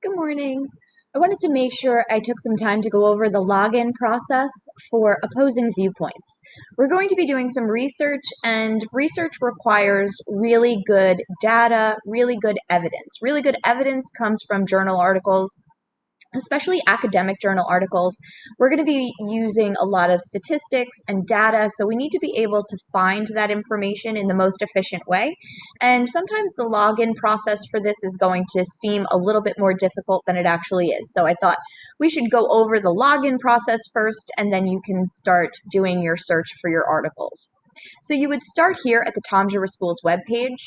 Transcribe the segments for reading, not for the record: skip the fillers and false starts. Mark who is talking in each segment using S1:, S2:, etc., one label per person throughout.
S1: Good morning. I wanted to make sure I took some time to go over the login process for opposing viewpoints. We're going to be doing some research, and research requires really good data, really good evidence. Really good evidence comes from journal articles, especially academic journal articles. We're going to be using a lot of statistics and data, so we need to be able to find that information in the most efficient way. And sometimes the login process for this is going to seem a little bit more difficult than it actually is. So I thought we should go over the login process first, and then you can start doing your search for your articles. So you would start here at the Toms River Schools webpage.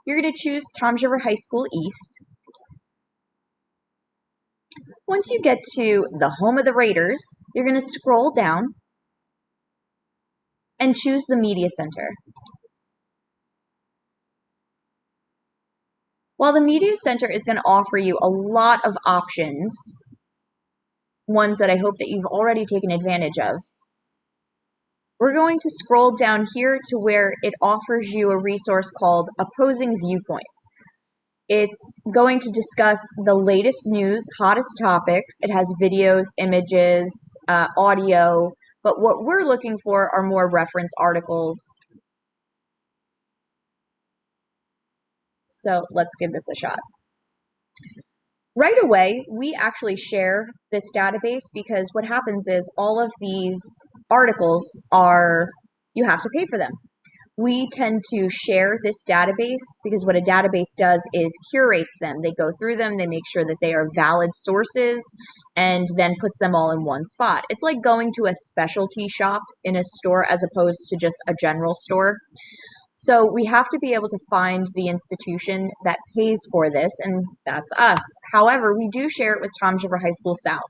S1: You're going to choose Toms River High School East. Once you get to the home of the Raiders, you're going to scroll down and choose the Media Center. While the Media Center is going to offer you a lot of options, ones that I hope that you've already taken advantage of, we're going to scroll down here to where it offers you a resource called Opposing Viewpoints. It's going to discuss the latest news, hottest topics. It has videos, images, audio, but what we're looking for are more reference articles. So let's give this a shot. Right away, we actually share this database because what happens is all of these articles you have to pay for them. We tend to share this database because what a database does is curates them. They go through them, they make sure that they are valid sources, and then puts them all in one spot. It's like going to a specialty shop in a store as opposed to just a general store. So we have to be able to find the institution that pays for this, and that's us. However, we do share it with Toms River High School South.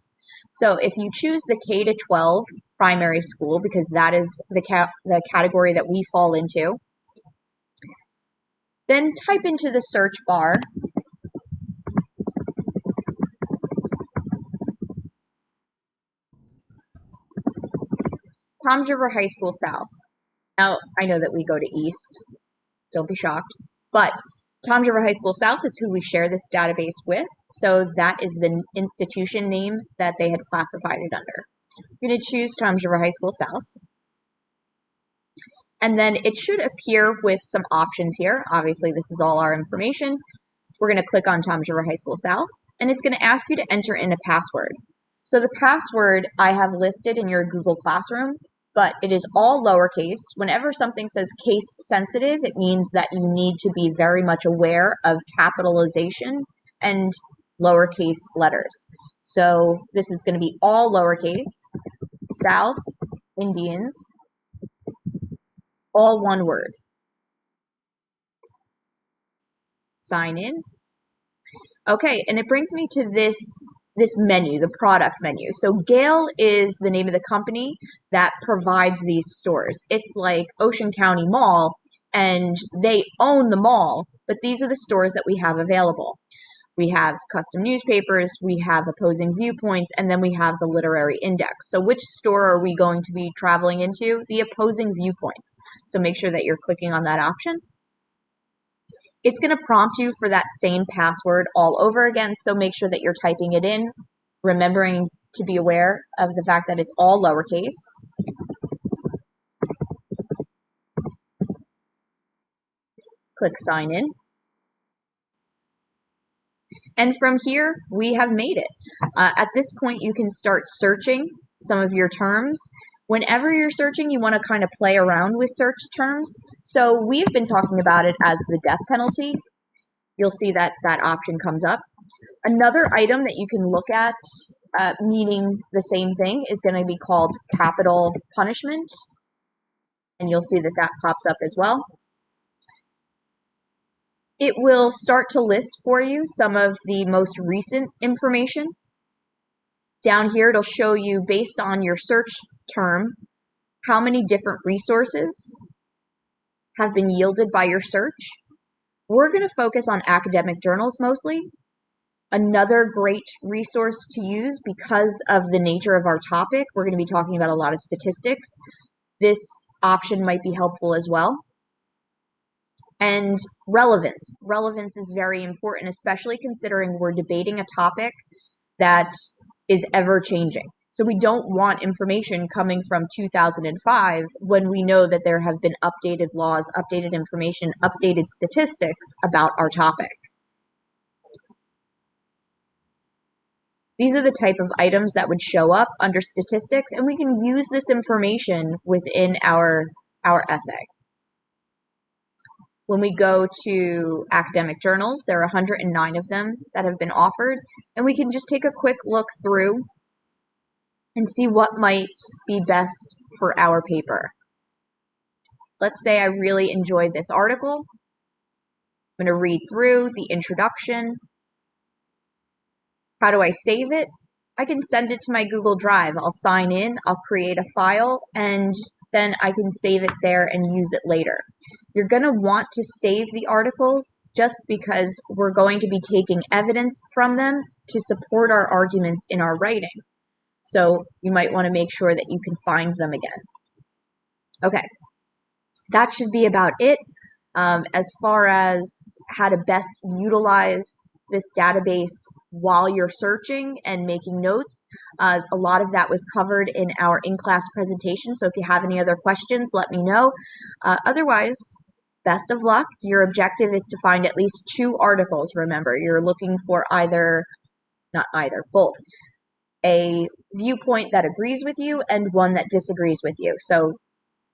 S1: So if you choose the K to 12 primary school, because that is the category that we fall into, then type into the search bar Toms River High School South. Now, I know that we go to East, don't be shocked, but Toms River High School South is who we share this database with, so that is the institution name that they had classified it under. You're going to choose Toms River High School South, and then it should appear with some options here. Obviously, this is all our information. We're going to click on Toms River High School South, and it's going to ask you to enter in a password. So the password I have listed in your Google Classroom, but it is all lowercase. Whenever something says case sensitive, it means that you need to be very much aware of capitalization and lowercase letters. So this is going to be all lowercase, South Indians, all one word. Sign in. Okay, and it brings me to this menu, the product menu. So Gale is the name of the company that provides these stores. It's like Ocean County Mall, and they own the mall, but these are the stores that we have available. We have custom newspapers, we have opposing viewpoints, and then we have the literary index. So which store are we going to be traveling into? The opposing viewpoints. So make sure that you're clicking on that option. It's going to prompt you for that same password all over again, so make sure that you're typing it in, remembering to be aware of the fact that it's all lowercase. Click sign in. And from here, we have made it. At this point, you can start searching some of your terms. Whenever you're searching, you want to kind of play around with search terms. So we've been talking about it as the death penalty. You'll see that that option comes up. Another item that you can look at, meaning the same thing, is going to be called capital punishment. And you'll see that that pops up as well. It will start to list for you some of the most recent information. Down here, it'll show you, based on your search term, how many different resources have been yielded by your search. We're going to focus on academic journals mostly. Another great resource to use, because of the nature of our topic, we're going to be talking about a lot of statistics. This option might be helpful as well. And relevance. Relevance is very important, especially considering we're debating a topic that is ever changing. So we don't want information coming from 2005 when we know that there have been updated laws, updated information, updated statistics about our topic. These are the type of items that would show up under statistics, and we can use this information within our essay. When we go to academic journals, there are 109 of them that have been offered, and we can just take a quick look through and see what might be best for our paper. Let's say I really enjoyed this article. I'm going to read through the introduction. How do I save it? I can send it to my Google Drive. I'll sign in, I'll create a file, and then I can save it there and use it later. You're going to want to save the articles just because we're going to be taking evidence from them to support our arguments in our writing. So you might want to make sure that you can find them again. Okay, that should be about it. As far as how to best utilize this database while you're searching and making notes, a lot of that was covered in our in-class presentation. So if you have any other questions, let me know. Otherwise, best of luck. Your objective is to find at least 2 articles. Remember, you're looking for both. A viewpoint that agrees with you and one that disagrees with you. So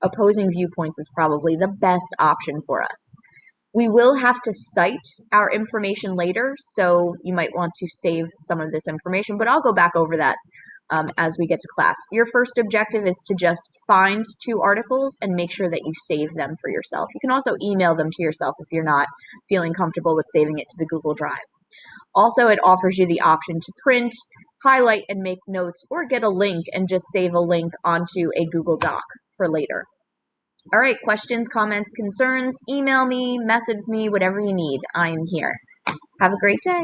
S1: opposing viewpoints is probably the best option for us. We will have to cite our information later, so you might want to save some of this information, but I'll go back over that as we get to class. Your first objective is to just find 2 articles and make sure that you save them for yourself. You can also email them to yourself if you're not feeling comfortable with saving it to the Google Drive. Also, it offers you the option to print, highlight, and make notes, or get a link and just save a link onto a Google Doc for later. All right, questions, comments, concerns, email me, message me, whatever you need. I am here. Have a great day.